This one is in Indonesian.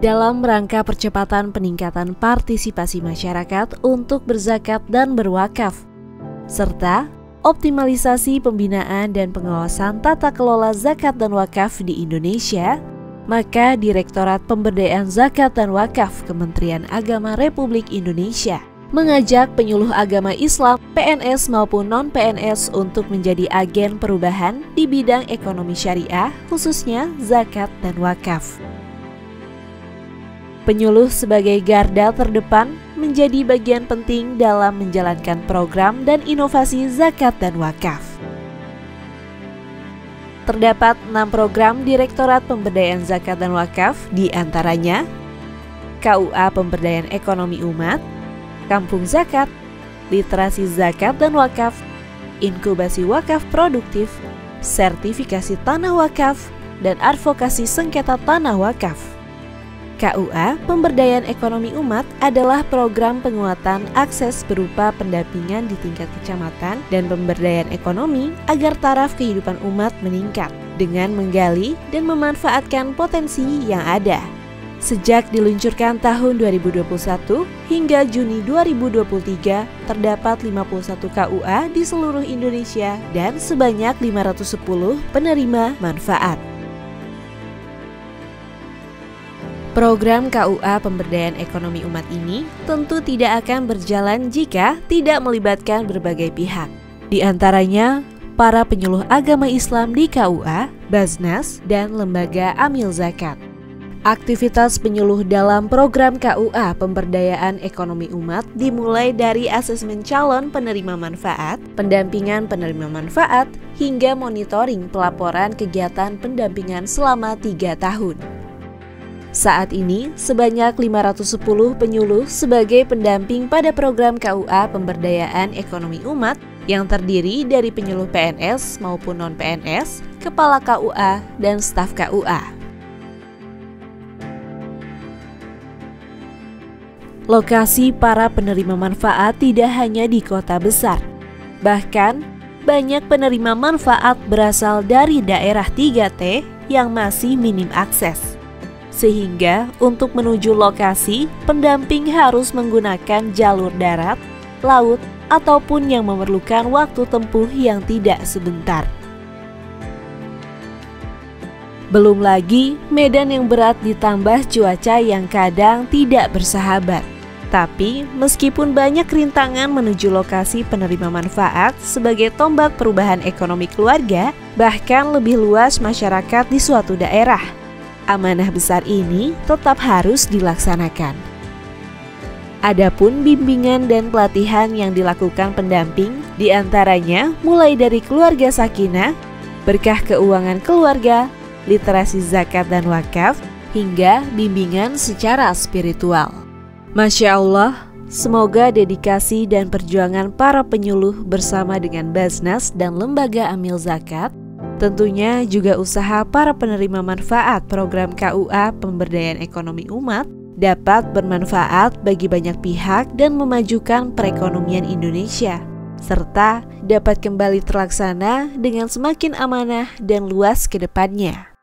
dalam rangka percepatan peningkatan partisipasi masyarakat untuk berzakat dan berwakaf, serta optimalisasi pembinaan dan pengawasan tata kelola zakat dan wakaf di Indonesia, maka Direktorat Pemberdayaan Zakat dan Wakaf Kementerian Agama Republik Indonesia mengajak penyuluh agama Islam, PNS maupun non-PNS untuk menjadi agen perubahan di bidang ekonomi syariah, khususnya zakat dan wakaf. Penyuluh sebagai garda terdepan menjadi bagian penting dalam menjalankan program dan inovasi zakat dan wakaf. Terdapat 6 program Direktorat Pemberdayaan Zakat dan Wakaf, di antaranya KUA Pemberdayaan Ekonomi Umat, Kampung Zakat, Literasi Zakat dan Wakaf, Inkubasi Wakaf Produktif, Sertifikasi Tanah Wakaf, dan Advokasi Sengketa Tanah Wakaf. KUA Pemberdayaan Ekonomi Umat adalah program penguatan akses berupa pendampingan di tingkat kecamatan dan pemberdayaan ekonomi agar taraf kehidupan umat meningkat dengan menggali dan memanfaatkan potensi yang ada. Sejak diluncurkan tahun 2021 hingga Juni 2023, terdapat 51 KUA di seluruh Indonesia dan sebanyak 510 penerima manfaat. Program KUA Pemberdayaan Ekonomi Umat ini tentu tidak akan berjalan jika tidak melibatkan berbagai pihak. Di antaranya, para penyuluh agama Islam di KUA, Basnas, dan Lembaga Amil Zakat. Aktivitas penyuluh dalam program KUA Pemberdayaan Ekonomi Umat dimulai dari asesmen calon penerima manfaat, pendampingan penerima manfaat, hingga monitoring pelaporan kegiatan pendampingan selama 3 tahun. Saat ini, sebanyak 510 penyuluh sebagai pendamping pada program KUA Pemberdayaan Ekonomi Umat yang terdiri dari penyuluh PNS maupun non-PNS, kepala KUA, dan staf KUA. Lokasi para penerima manfaat tidak hanya di kota besar. Bahkan, banyak penerima manfaat berasal dari daerah 3T yang masih minim akses. Sehingga untuk menuju lokasi, pendamping harus menggunakan jalur darat, laut, ataupun yang memerlukan waktu tempuh yang tidak sebentar. Belum lagi medan yang berat ditambah cuaca yang kadang tidak bersahabat. Tapi, meskipun banyak rintangan menuju lokasi penerima manfaat sebagai tombak perubahan ekonomi keluarga, bahkan lebih luas masyarakat di suatu daerah, amanah besar ini tetap harus dilaksanakan. Adapun bimbingan dan pelatihan yang dilakukan pendamping, diantaranya mulai dari keluarga sakinah, berkah keuangan keluarga, literasi zakat dan wakaf, hingga bimbingan secara spiritual. Masya Allah, semoga dedikasi dan perjuangan para penyuluh bersama dengan Basnas dan Lembaga Amil Zakat, tentunya juga usaha para penerima manfaat program KUA Pemberdayaan Ekonomi Umat dapat bermanfaat bagi banyak pihak dan memajukan perekonomian Indonesia, serta dapat kembali terlaksana dengan semakin amanah dan luas ke depannya.